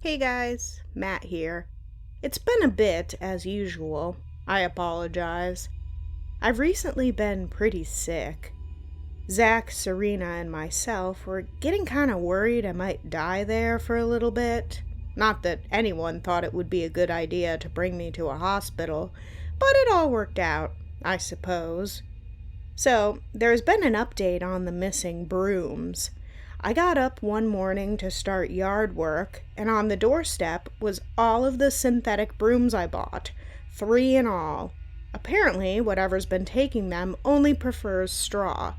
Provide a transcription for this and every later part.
Hey guys, Matt here. It's been a bit, as usual. I apologize. I've recently been pretty sick. Zach, Serena, and myself were getting kind of worried I might die there for a little bit. Not that anyone thought it would be a good idea to bring me to a hospital, but it all worked out, I suppose. So, there's been an update on the missing brooms. I got up one morning to start yard work, and on the doorstep was all of the synthetic brooms I bought, 3 in all. Apparently, whatever's been taking them only prefers straw.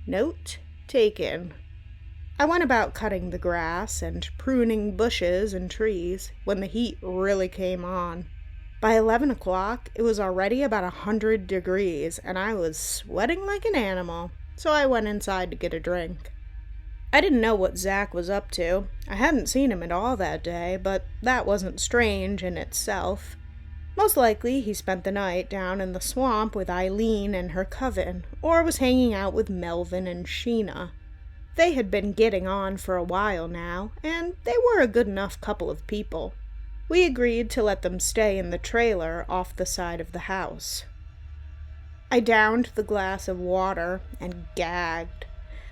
Note taken. I went about cutting the grass and pruning bushes and trees when the heat really came on. By 11 o'clock, it was already about 100 degrees, and I was sweating like an animal, so I went inside to get a drink. I didn't know what Zach was up to. I hadn't seen him at all that day, but that wasn't strange in itself. Most likely he spent the night down in the swamp with Eileen and her coven, or was hanging out with Melvin and Sheena. They had been getting on for a while now, and they were a good enough couple of people. We agreed to let them stay in the trailer off the side of the house. I downed the glass of water and gagged.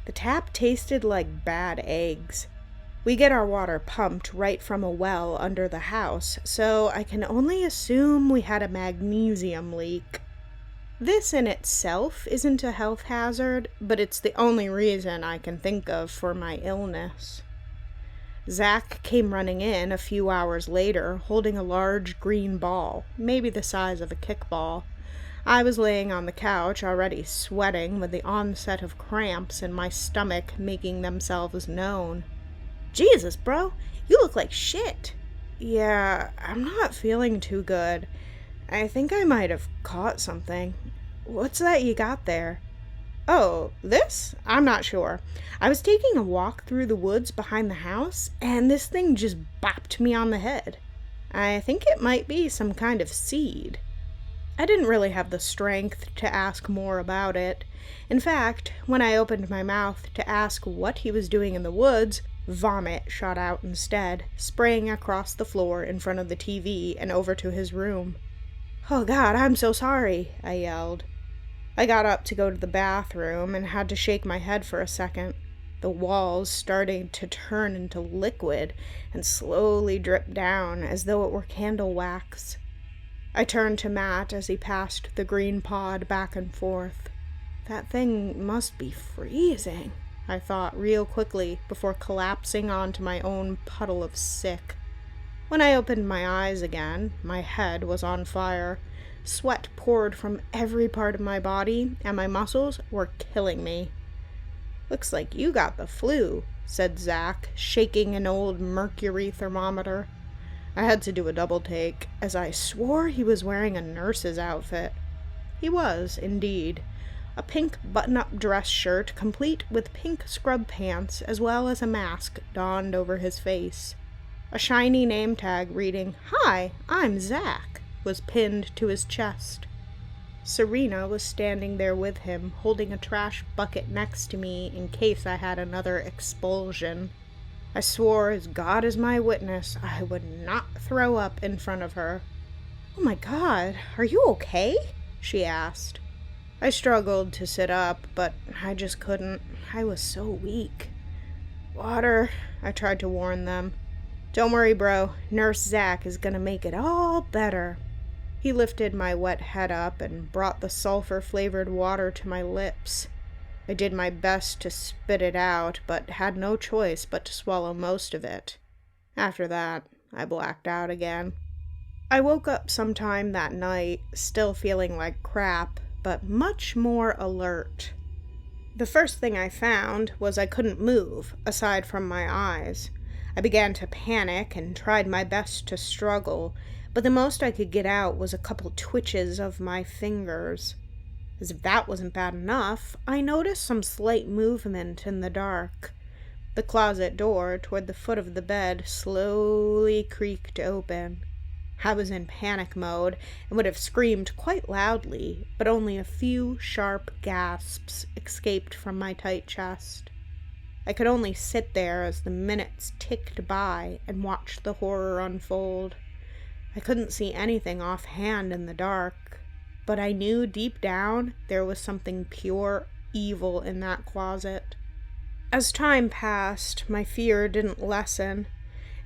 The tap tasted like bad eggs. We get our water pumped right from a well under the house, so I can only assume we had a magnesium leak. This in itself isn't a health hazard, but it's the only reason I can think of for my illness. Zach came running in a few hours later, holding a large green ball, maybe the size of a kickball. I was laying on the couch, already sweating with the onset of cramps in my stomach making themselves known. "Jesus, bro, you look like shit." "Yeah, I'm not feeling too good. I think I might have caught something. What's that you got there?" "Oh, this? I'm not sure. I was taking a walk through the woods behind the house, and this thing just bopped me on the head. I think it might be some kind of seed." I didn't really have the strength to ask more about it. In fact, when I opened my mouth to ask what he was doing in the woods, vomit shot out instead, spraying across the floor in front of the TV and over to his room. "Oh God, I'm so sorry," I yelled. I got up to go to the bathroom and had to shake my head for a second. The walls started to turn into liquid and slowly drip down as though it were candle wax. I turned to Matt as he passed the green pod back and forth. That thing must be freezing, I thought real quickly before collapsing onto my own puddle of sick. When I opened my eyes again, my head was on fire. Sweat poured from every part of my body, and my muscles were killing me. "Looks like you got the flu," said Zach, shaking an old mercury thermometer. I had to do a double take, as I swore he was wearing a nurse's outfit. He was, indeed. A pink button-up dress shirt, complete with pink scrub pants, as well as a mask donned over his face. A shiny name tag reading, "Hi, I'm Zach," was pinned to his chest. Serena was standing there with him, holding a trash bucket next to me in case I had another expulsion. I swore, as God is my witness, I would not throw up in front of her. "Oh my God, are you okay?" she asked. I struggled to sit up, but I just couldn't. I was so weak. "Water," I tried to warn them. "Don't worry, bro. Nurse Zach is gonna make it all better." He lifted my wet head up and brought the sulfur-flavored water to my lips. I did my best to spit it out, but had no choice but to swallow most of it. After that, I blacked out again. I woke up sometime that night, still feeling like crap, but much more alert. The first thing I found was I couldn't move, aside from my eyes. I began to panic and tried my best to struggle, but the most I could get out was a couple twitches of my fingers. As if that wasn't bad enough, I noticed some slight movement in the dark. The closet door toward the foot of the bed slowly creaked open. I was in panic mode and would have screamed quite loudly, but only a few sharp gasps escaped from my tight chest. I could only sit there as the minutes ticked by and watch the horror unfold. I couldn't see anything offhand in the dark, but I knew deep down there was something pure evil in that closet. As time passed, my fear didn't lessen,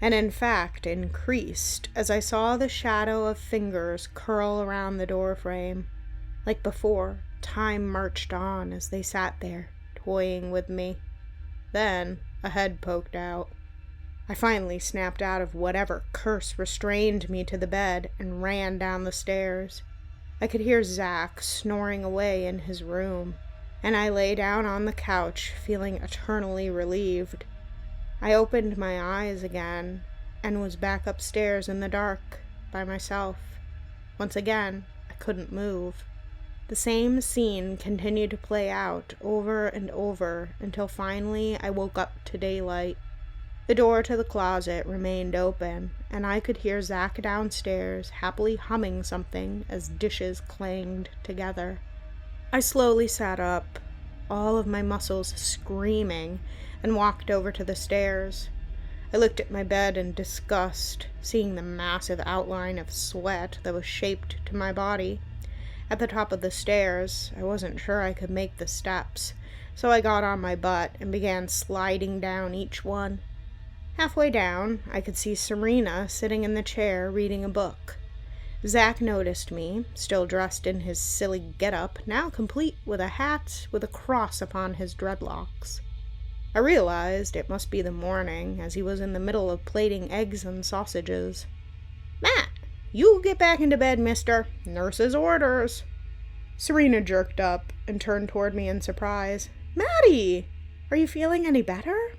and in fact increased as I saw the shadow of fingers curl around the doorframe. Like before, time marched on as they sat there, toying with me. Then a head poked out. I finally snapped out of whatever curse restrained me to the bed and ran down the stairs. I could hear Zach snoring away in his room, and I lay down on the couch feeling eternally relieved. I opened my eyes again and was back upstairs in the dark by myself. Once again, I couldn't move. The same scene continued to play out over and over until finally I woke up to daylight. The door to the closet remained open, and I could hear Zach downstairs happily humming something as dishes clanged together. I slowly sat up, all of my muscles screaming, and walked over to the stairs. I looked at my bed in disgust, seeing the massive outline of sweat that was shaped to my body. At the top of the stairs, I wasn't sure I could make the steps, so I got on my butt and began sliding down each one. Halfway down, I could see Serena sitting in the chair reading a book. Zach noticed me, still dressed in his silly getup, now complete with a hat with a cross upon his dreadlocks. I realized it must be the morning, as he was in the middle of plating eggs and sausages. "Matt, you get back into bed, mister. Nurse's orders." Serena jerked up and turned toward me in surprise. "Maddie, are you feeling any better?"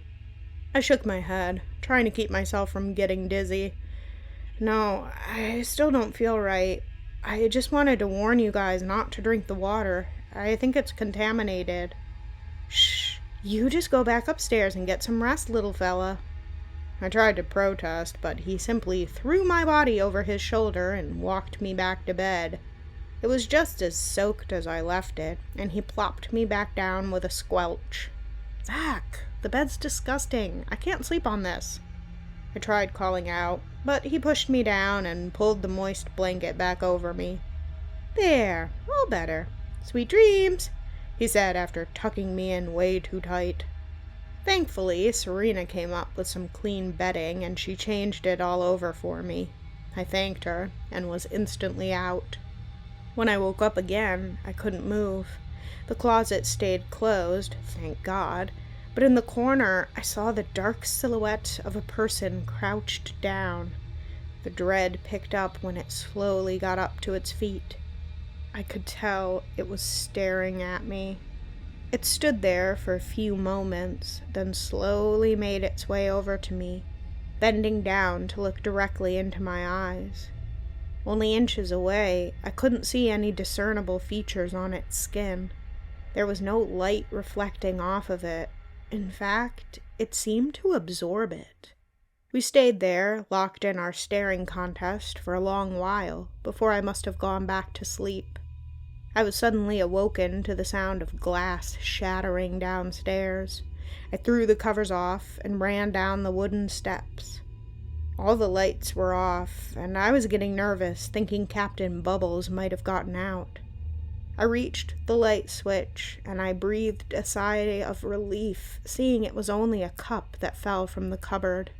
I shook my head, trying to keep myself from getting dizzy. "No, I still don't feel right. I just wanted to warn you guys not to drink the water. I think it's contaminated." "Shh, you just go back upstairs and get some rest, little fella." I tried to protest, but he simply threw my body over his shoulder and walked me back to bed. It was just as soaked as I left it, and he plopped me back down with a squelch. "Zach, the bed's disgusting. I can't sleep on this." I tried calling out, but he pushed me down and pulled the moist blanket back over me. "There, all better. Sweet dreams," he said after tucking me in way too tight. Thankfully, Serena came up with some clean bedding and she changed it all over for me. I thanked her and was instantly out. When I woke up again, I couldn't move. The closet stayed closed, thank God, but in the corner I saw the dark silhouette of a person crouched down. The dread picked up when it slowly got up to its feet. I could tell it was staring at me. It stood there for a few moments, then slowly made its way over to me, bending down to look directly into my eyes. Only inches away, I couldn't see any discernible features on its skin. There was no light reflecting off of it. In fact, it seemed to absorb it. We stayed there, locked in our staring contest, for a long while, before I must have gone back to sleep. I was suddenly awoken to the sound of glass shattering downstairs. I threw the covers off and ran down the wooden steps. All the lights were off, and I was getting nervous, thinking Captain Bubbles might have gotten out. I reached the light switch, and I breathed a sigh of relief, seeing it was only a cup that fell from the cupboard.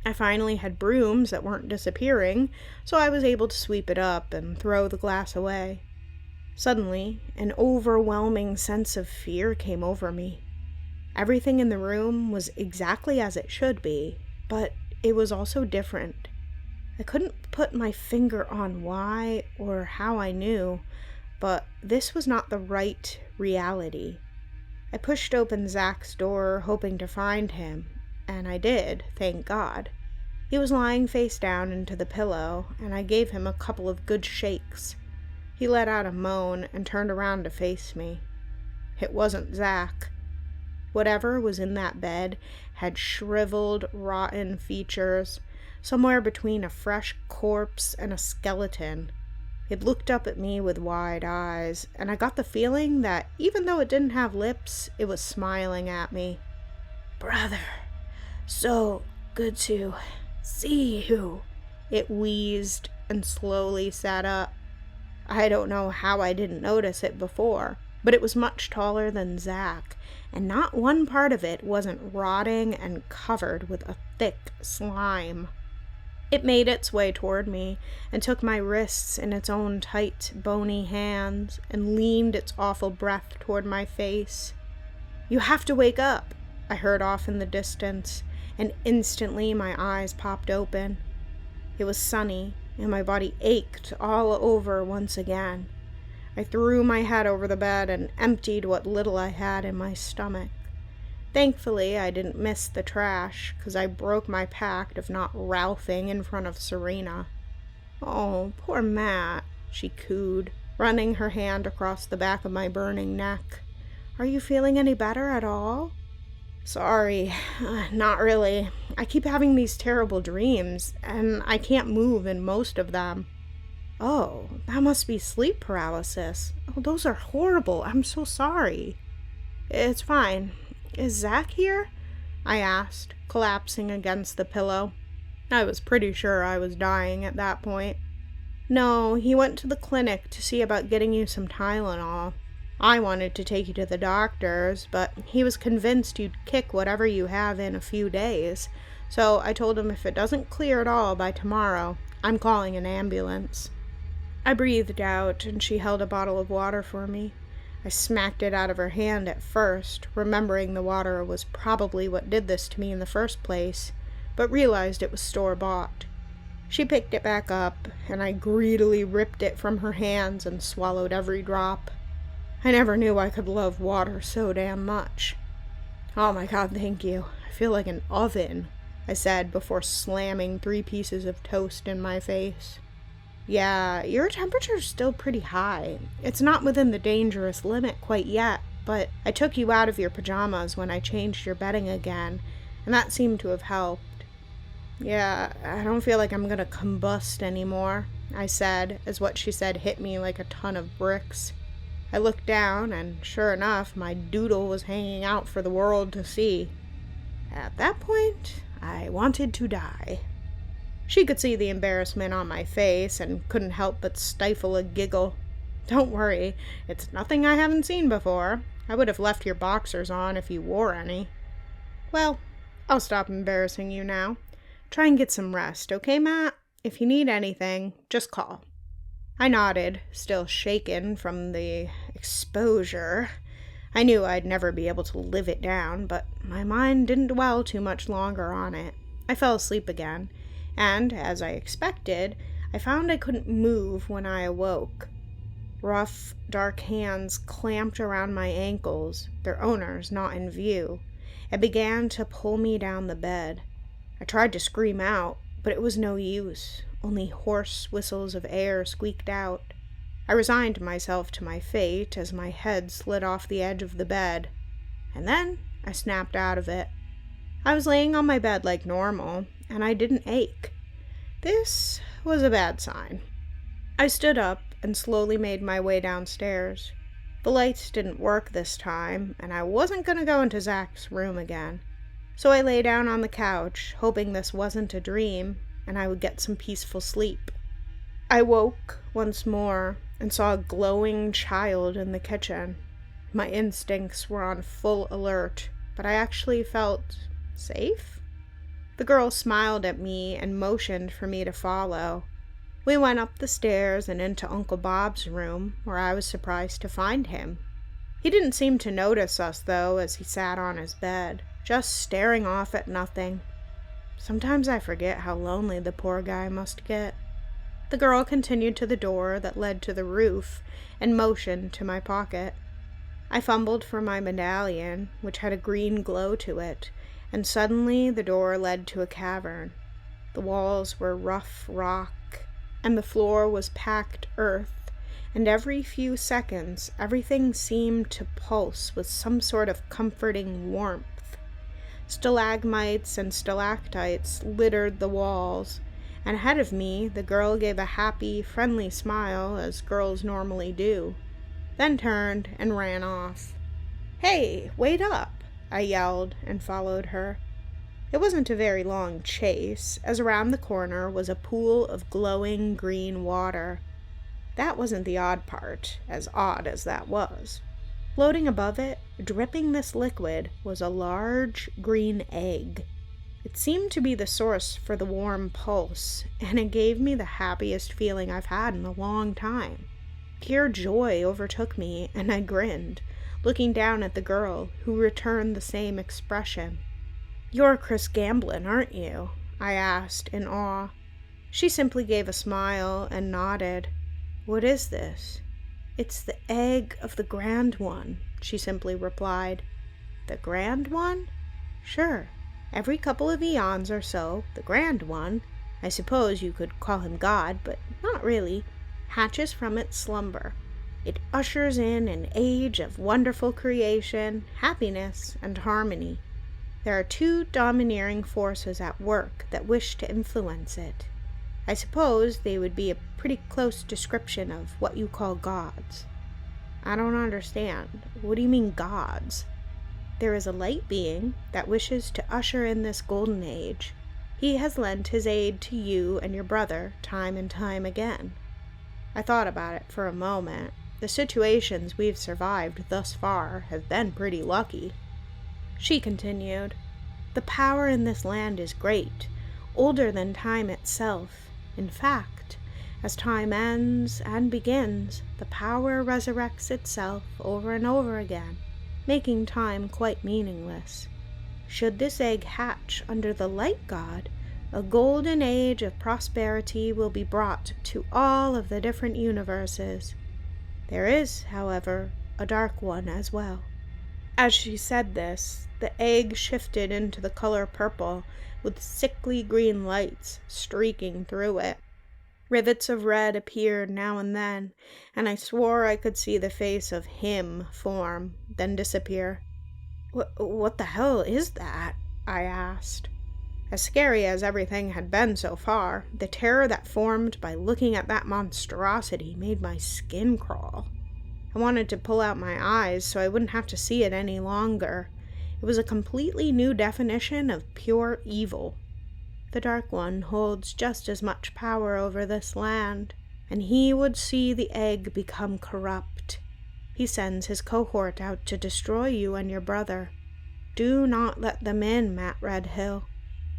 I finally had brooms that weren't disappearing, so I was able to sweep it up and throw the glass away. Suddenly, an overwhelming sense of fear came over me. Everything in the room was exactly as it should be, but it was also different. I couldn't put my finger on why or how I knew, but this was not the right reality. I pushed open Zach's door, hoping to find him, and I did, thank God. He was lying face down into the pillow, and I gave him a couple of good shakes. He let out a moan and turned around to face me. It wasn't Zach. Whatever was in that bed had shriveled, rotten features, somewhere between a fresh corpse and a skeleton. It looked up at me with wide eyes, and I got the feeling that even though it didn't have lips, it was smiling at me. Brother, so good to see you. It wheezed and slowly sat up. I don't know how I didn't notice it before, but it was much taller than Zach, and not one part of it wasn't rotting and covered with a thick slime. It made its way toward me and took my wrists in its own tight, bony hands and leaned its awful breath toward my face. "You have to wake up," I heard off in the distance, and instantly my eyes popped open. It was sunny, and my body ached all over once again. I threw my head over the bed and emptied what little I had in my stomach. Thankfully, I didn't miss the trash, 'cause I broke my pact of not ralphing in front of Serena. "Oh, poor Matt," she cooed, running her hand across the back of my burning neck. "Are you feeling any better at all?" "Sorry, not really. I keep having these terrible dreams, and I can't move in most of them." "Oh, that must be sleep paralysis. Oh, those are horrible. I'm so sorry." "It's fine. Is Zach here?" I asked, collapsing against the pillow. I was pretty sure I was dying at that point. "No, he went to the clinic to see about getting you some Tylenol. I wanted to take you to the doctor's, but he was convinced you'd kick whatever you have in a few days, so I told him if it doesn't clear at all by tomorrow, I'm calling an ambulance." I breathed out, and she held a bottle of water for me. I smacked it out of her hand at first, remembering the water was probably what did this to me in the first place, but realized it was store-bought. She picked it back up, and I greedily ripped it from her hands and swallowed every drop. I never knew I could love water so damn much. "Oh my God, thank you. I feel like an oven," I said before slamming 3 pieces of toast in my face. "Yeah, your temperature's still pretty high. It's not within the dangerous limit quite yet, but I took you out of your pajamas when I changed your bedding again, and that seemed to have helped." "Yeah, I don't feel like I'm gonna combust anymore," I said, as what she said hit me like a ton of bricks. I looked down, and sure enough, my doodle was hanging out for the world to see. At that point, I wanted to die. She could see the embarrassment on my face and couldn't help but stifle a giggle. "Don't worry, it's nothing I haven't seen before. I would have left your boxers on if you wore any." "Well, I'll stop embarrassing you now. Try and get some rest, okay, Matt? If you need anything, just call." I nodded, still shaken from the exposure. I knew I'd never be able to live it down, but my mind didn't dwell too much longer on it. I fell asleep again, and, as I expected, I found I couldn't move when I awoke. Rough, dark hands clamped around my ankles, their owners not in view, and began to pull me down the bed. I tried to scream out, but it was no use. Only hoarse whistles of air squeaked out. I resigned myself to my fate as my head slid off the edge of the bed, and then I snapped out of it. I was laying on my bed like normal, and I didn't ache. This was a bad sign. I stood up and slowly made my way downstairs. The lights didn't work this time, and I wasn't going to go into Zach's room again. So I lay down on the couch, hoping this wasn't a dream, and I would get some peaceful sleep. I woke once more and saw a glowing child in the kitchen. My instincts were on full alert, but I actually felt safe. The girl smiled at me and motioned for me to follow. We went up the stairs and into Uncle Bob's room, where I was surprised to find him. He didn't seem to notice us, though, as he sat on his bed, just staring off at nothing. Sometimes I forget how lonely the poor guy must get. The girl continued to the door that led to the roof and motioned to my pocket. I fumbled for my medallion, which had a green glow to it, and suddenly the door led to a cavern. The walls were rough rock, and the floor was packed earth, and every few seconds everything seemed to pulse with some sort of comforting warmth. Stalagmites and stalactites littered the walls, and ahead of me the girl gave a happy, friendly smile, as girls normally do, then turned and ran off. "Hey, wait up!" I yelled and followed her. It wasn't a very long chase, as around the corner was a pool of glowing green water. That wasn't the odd part, as odd as that was. Floating above it, dripping this liquid, was a large green egg. It seemed to be the source for the warm pulse, and it gave me the happiest feeling I've had in a long time. Pure joy overtook me, and I grinned, looking down at the girl, who returned the same expression. "You're Chris Gamblin, aren't you?" I asked in awe. She simply gave a smile and nodded. "What is this?" "It's the egg of the Grand One," she simply replied. "The Grand One?" "Sure. Every couple of eons or so, the Grand One, I suppose you could call him God, but not really, hatches from its slumber. It ushers in an age of wonderful creation, happiness, and harmony. There are two domineering forces at work that wish to influence it. I suppose they would be a pretty close description of what you call gods." "I don't understand. What do you mean, gods?" "There is a light being that wishes to usher in this golden age. He has lent his aid to you and your brother time and time again." I thought about it for a moment. The situations we've survived thus far have been pretty lucky. She continued, "The power in this land is great, older than time itself. In fact, as time ends and begins, the power resurrects itself over and over again, making time quite meaningless. Should this egg hatch under the light god, a golden age of prosperity will be brought to all of the different universes. There is, however, a dark one as well." As she said this, the egg shifted into the color purple, with sickly green lights streaking through it. Rivets of red appeared now and then, and I swore I could see the face of him form, then disappear. What the hell is that?" I asked. As scary as everything had been so far, the terror that formed by looking at that monstrosity made my skin crawl. I wanted to pull out my eyes so I wouldn't have to see it any longer. It was a completely new definition of pure evil. "The Dark One holds just as much power over this land, and he would see the egg become corrupt. He sends his cohort out to destroy you and your brother. Do not let them in, Matt Redhill.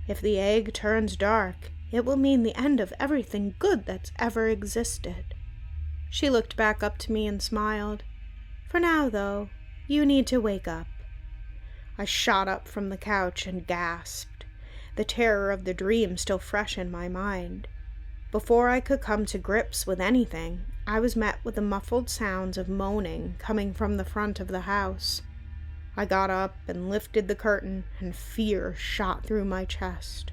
If the egg turns dark, it will mean the end of everything good that's ever existed." She looked back up to me and smiled. "For now, though, you need to wake up." I shot up from the couch and gasped, the terror of the dream still fresh in my mind. Before I could come to grips with anything, I was met with the muffled sounds of moaning coming from the front of the house. I got up and lifted the curtain, and fear shot through my chest.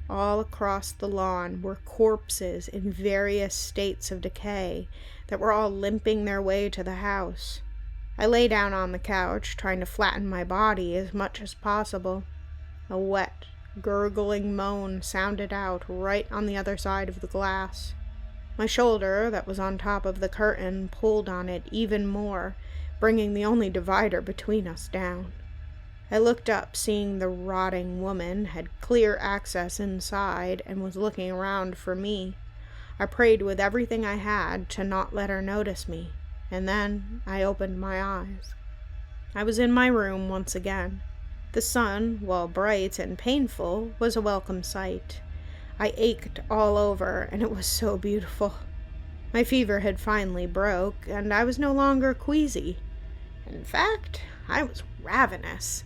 All across the lawn were corpses in various states of decay that were all limping their way to the house. I lay down on the couch, trying to flatten my body as much as possible. A wet, gurgling moan sounded out right on the other side of the glass. My shoulder, that was on top of the curtain, pulled on it even more, bringing the only divider between us down. I looked up, seeing the rotting woman had clear access inside and was looking around for me. I prayed with everything I had to not let her notice me, and then I opened my eyes. I was in my room once again. The sun, while bright and painful, was a welcome sight. I ached all over, and it was so beautiful. My fever had finally broke, and I was no longer queasy. In fact, I was ravenous.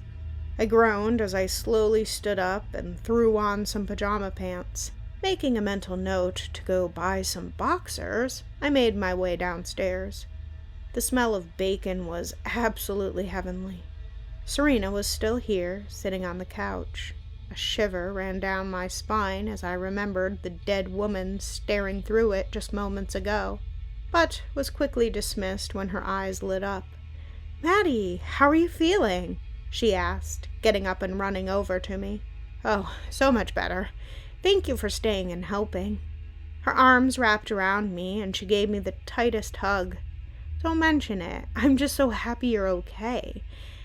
I groaned as I slowly stood up and threw on some pajama pants. Making a mental note to go buy some boxers, I made my way downstairs. The smell of bacon was absolutely heavenly. Serena was still here, sitting on the couch. A shiver ran down my spine as I remembered the dead woman staring through it just moments ago, but was quickly dismissed when her eyes lit up. "Maddie, how are you feeling?" she asked, getting up and running over to me. "Oh, so much better. Thank you for staying and helping." Her arms wrapped around me, and she gave me the tightest hug. "Don't mention it. I'm just so happy you're okay.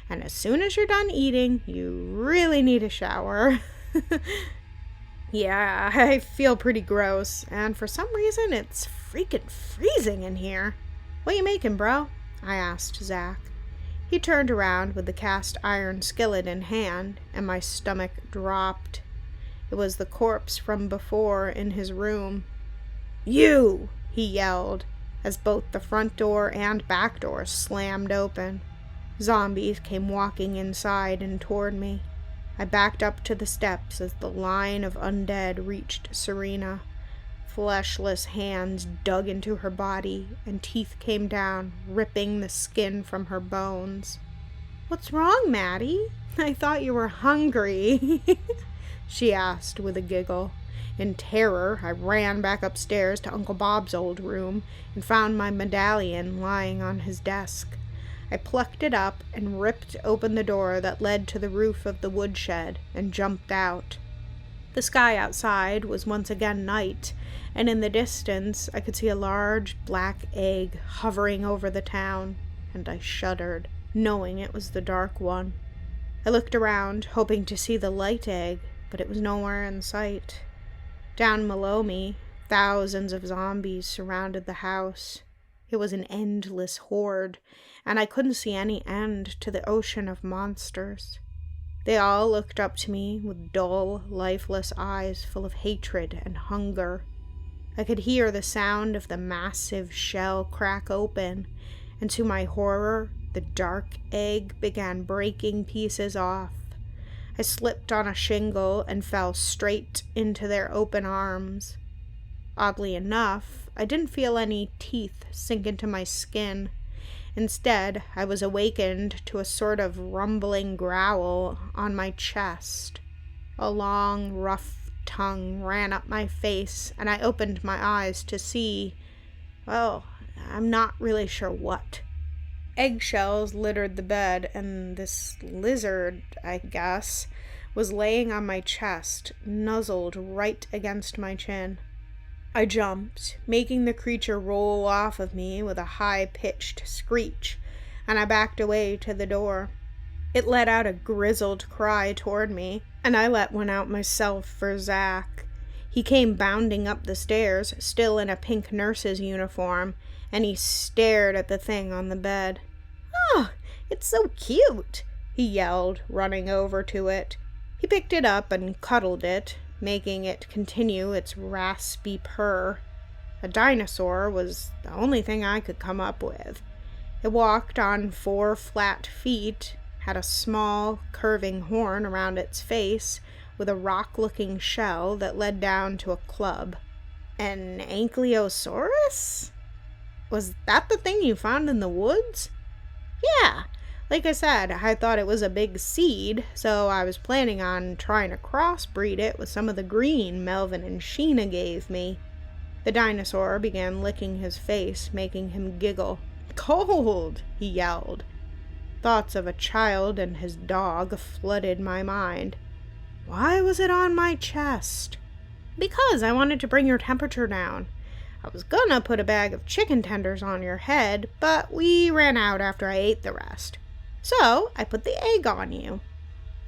And as soon as you're done eating, you really need a shower. Yeah, I feel pretty gross, and for some reason it's freaking freezing in here. What you making, bro? I asked Zach. He turned around with the cast iron skillet in hand, and my stomach dropped. It was the corpse from before in his room. You! He yelled, as both the front door and back door slammed open. Zombies came walking inside and toward me. I backed up to the steps as the line of undead reached Serena. Fleshless hands dug into her body, and teeth came down, ripping the skin from her bones. "What's wrong, Maddie? I thought you were hungry," she asked with a giggle. In terror, I ran back upstairs to Uncle Bob's old room and found my medallion lying on his desk. I plucked it up and ripped open the door that led to the roof of the woodshed and jumped out. The sky outside was once again night, and in the distance I could see a large black egg hovering over the town, and I shuddered, knowing it was the dark one. I looked around, hoping to see the light egg, but it was nowhere in sight. Down below me, thousands of zombies surrounded the house. It was an endless horde, and I couldn't see any end to the ocean of monsters. They all looked up to me with dull, lifeless eyes full of hatred and hunger. I could hear the sound of the massive shell crack open, and to my horror, the dark egg began breaking pieces off. I slipped on a shingle and fell straight into their open arms. Oddly enough, I didn't feel any teeth sink into my skin. Instead, I was awakened to a sort of rumbling growl on my chest. A long, rough tongue ran up my face, and I opened my eyes to see, well, I'm not really sure what. Eggshells littered the bed, and this lizard, I guess, was laying on my chest, nuzzled right against my chin. I jumped, making the creature roll off of me with a high-pitched screech, and I backed away to the door. It let out a grizzled cry toward me, and I let one out myself for Zach. He came bounding up the stairs, still in a pink nurse's uniform, and he stared at the thing on the bed. "Oh, it's so cute," he yelled, running over to it. He picked it up and cuddled it, making it continue its raspy purr. A dinosaur was the only thing I could come up with. It walked on 4 flat feet, had a small, curving horn around its face, with a rock-looking shell that led down to a club. An ankylosaurus? Was that the thing you found in the woods? Yeah. Like I said, I thought it was a big seed, so I was planning on trying to crossbreed it with some of the green Melvin and Sheena gave me. The dinosaur began licking his face, making him giggle. "Cold!" he yelled. Thoughts of a child and his dog flooded my mind. Why was it on my chest? Because I wanted to bring your temperature down. I was gonna put a bag of chicken tenders on your head, but we ran out after I ate the rest. So I put the egg on you.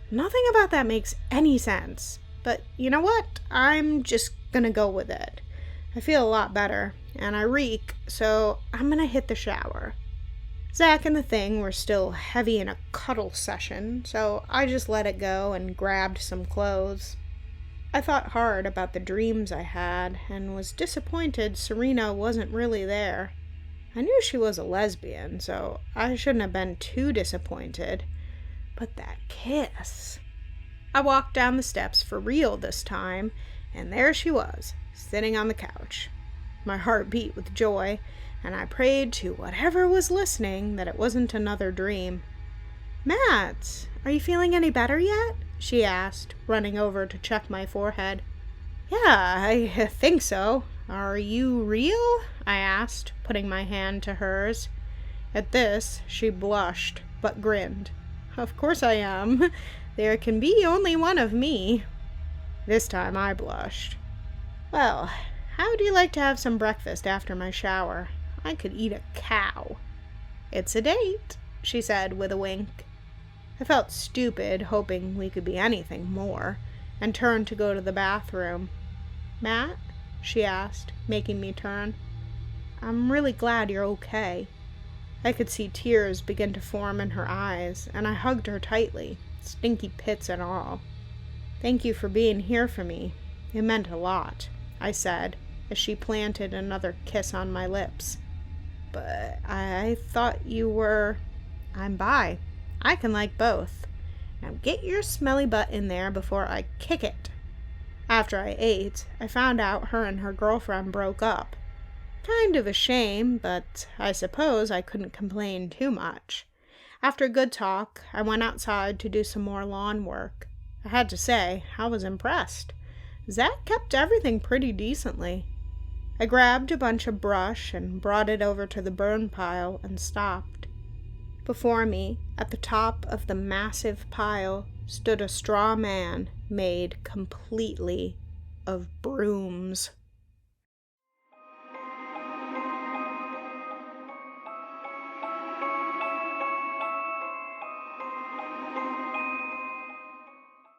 Nothing about that makes any sense, but you know what? I'm just gonna go with it. I feel a lot better, and I reek, so I'm gonna hit the shower. Zach and the thing were still heavy in a cuddle session, so I just let it go and grabbed some clothes. I thought hard about the dreams I had, and was disappointed Serena wasn't really there. I knew she was a lesbian, so I shouldn't have been too disappointed. But that kiss... I walked down the steps for real this time, and there she was, sitting on the couch. My heart beat with joy, and I prayed to whatever was listening that it wasn't another dream. "Matt, are you feeling any better yet?" she asked, running over to check my forehead. "Yeah, I think so. Are you real?" I asked, putting my hand to hers. At this, she blushed, but grinned. "Of course I am. There can be only one of me." This time I blushed. "Well, how would you like to have some breakfast after my shower? I could eat a cow." "It's a date," she said with a wink. I felt stupid, hoping we could be anything more, and turned to go to the bathroom. "Matt?" she asked, making me turn. "I'm really glad you're okay." I could see tears begin to form in her eyes, and I hugged her tightly, stinky pits and all. "Thank you for being here for me. It meant a lot," I said, as she planted another kiss on my lips. "But I thought you were—" "I'm bi. I can like both. Now get your smelly butt in there before I kick it." After I ate, I found out her and her girlfriend broke up. Kind of a shame, but I suppose I couldn't complain too much. After good talk, I went outside to do some more lawn work. I had to say, I was impressed. Zach kept everything pretty decently. I grabbed a bunch of brush and brought it over to the burn pile and stopped. Before me, at the top of the massive pile, stood a straw man made completely of brooms.